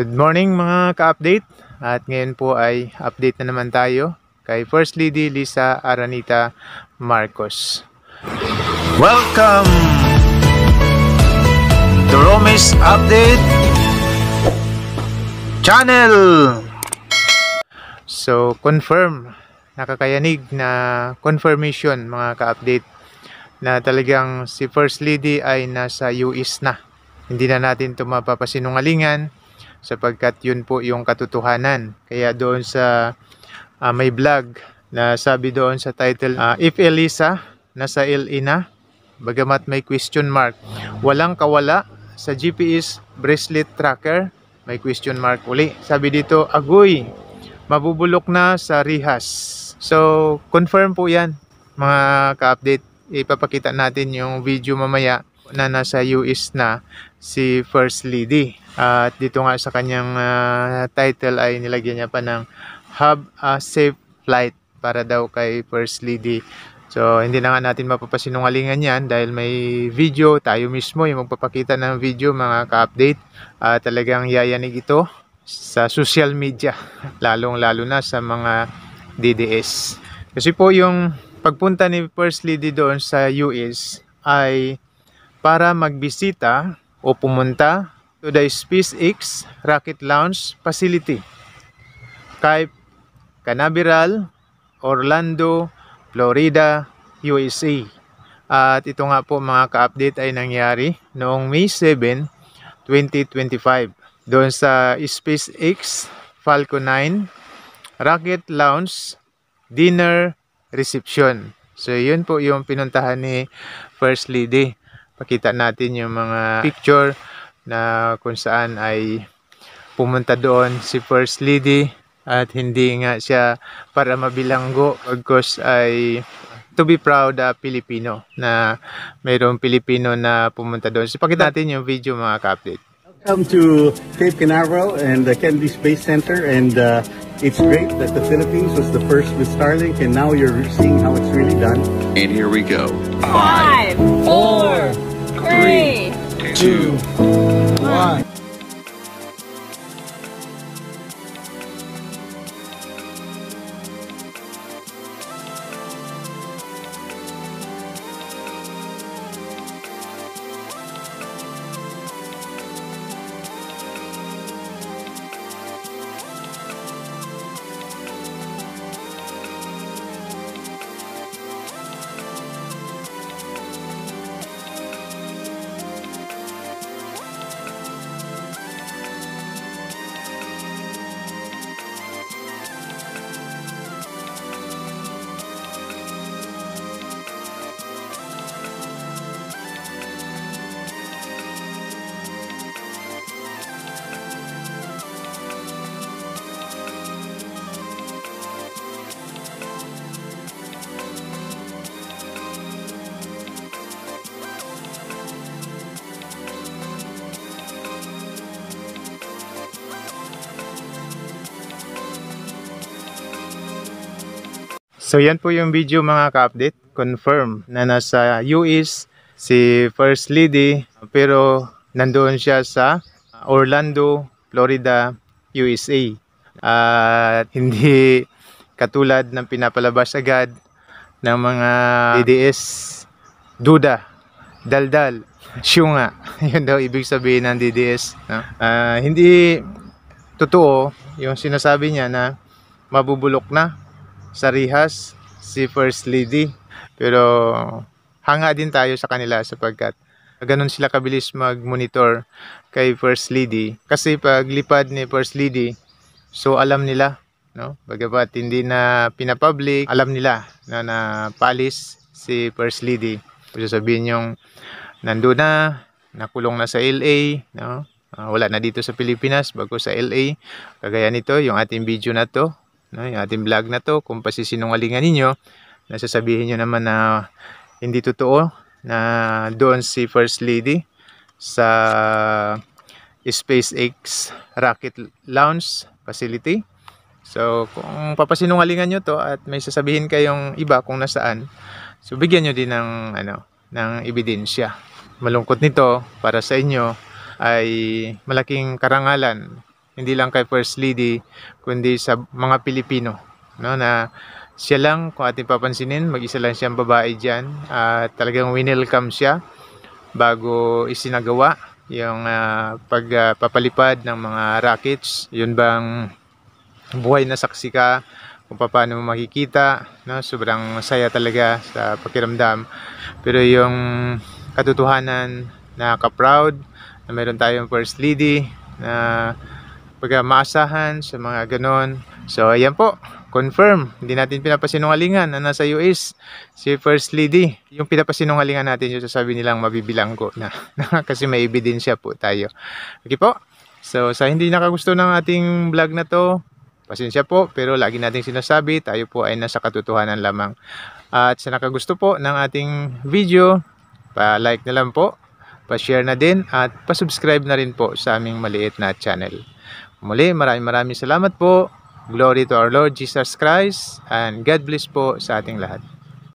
Good morning mga ka-update, at ngayon po ay update na naman tayo kay First Lady Lisa Aranita Marcos. Welcome to Romis Update Channel! So confirm, nakakayanig na confirmation mga ka-update na talagang si First Lady ay nasa US na. Hindi na natin ito mapapasinungalingan sapagkat yun po yung katotohanan. Kaya doon sa may vlog na sabi doon sa title, If Elisa nasa LA na, bagamat may question mark, walang kawala sa GPS bracelet tracker, may question mark uli. Sabi dito, agoy, mabubulok na sa rihas. So confirm po yan mga ka-update. Ipapakita natin yung video mamaya na nasa US na si First Lady. At dito nga sa kanyang title ay nilagyan niya pa ng have a safe flight para daw kay First Lady. So hindi na nga natin mapapasinungalingan yan dahil may video, tayo mismo yung magpapakita ng video mga ka-update. Talagang yayanig ito sa social media, lalong lalo na sa mga DDS. Kasi po yung pagpunta ni First Lady doon sa US ay para magbisita o pumunta to the SpaceX Rocket Launch Facility, Cape Canaveral, Orlando, Florida, USA. At ito nga po mga ka-update ay nangyari noong May 7, 2025 doon sa SpaceX Falcon 9 Rocket Launch Dinner Reception. So yun po yung pinuntahan ni First Lady. Pakita natin yung mga picture na kung saan ay pumunta doon si First Lady, at hindi nga siya para mabilanggo, bagkus ay to be proud Filipino na mayroong Pilipino na pumunta doon. So pakita natin yung video mga ka-update. Welcome to Cape Canaveral and the Kennedy Space Center, and it's great that the Philippines was the first with Starlink, and now you're seeing how it's really done. And here we go. 5, 4, 3, 2, 1. So yan po yung video mga ka-update. Confirm na nasa US si First Lady, pero nandoon siya sa Orlando, Florida, USA. At hindi katulad ng pinapalabas agad ng mga DDS, duda, daldal, syunga. Yun daw ibig sabihin ng DDS. No? Hindi totoo yung sinasabi niya na mabubulok na sa rihas si First Lady, pero hanga din tayo sa kanila sapagkat ganun sila kabilis mag-monitor kay First Lady. Kasi pag lipad ni First Lady, so alam nila, no? Bagamat hindi na pinapublic, alam nila na palis si First Lady. Kung sabihin yung nandun na, nakulong na sa LA, no? Wala na dito sa Pilipinas, bago sa LA. Kagaya nito, yung ating video na to, no, yung ating vlog na to, kung pasisinungalingan ninyo, nasasabihin nyo naman na hindi totoo na doon si First Lady sa SpaceX Rocket Launch Facility. So kung papasinungalingan nyo to at may sasabihin kayong iba kung nasaan, so bigyan nyo din ng, ng ebidensya. Malungkot nito para sa inyo ay malaking karangalan hindi lang kay First Lady, kundi sa mga Pilipino, no, na siya lang, kung ating papansinin, mag-isa lang siyang babae dyan, at talagang winelcome siya bago isinagawa yung pagpapalipad ng mga rockets. Yun bang buhay na saksi ka kung paano mo makikita, no? Sobrang saya talaga sa pakiramdam. Pero yung katotohanan, nakaka-proud na meron tayong First Lady na maasahan sa mga ganon. So ayan po, confirm, hindi natin pinapasinungalingan na nasa US si First Lady. Yung pinapasinungalingan natin, yung sasabi nilang mabibilanggo na kasi may ebidensya po tayo. Okay po, so sa hindi nakagusto ng ating vlog na to, pasensya po, pero lagi nating sinasabi, tayo po ay nasa katotohanan lamang. At sa nakagusto po ng ating video, pa-like na lang po, pa-share na din, at pa-subscribe na rin po sa aming maliit na channel. Muli, maraming salamat po. Glory to our Lord Jesus Christ, and God bless po sa ating lahat.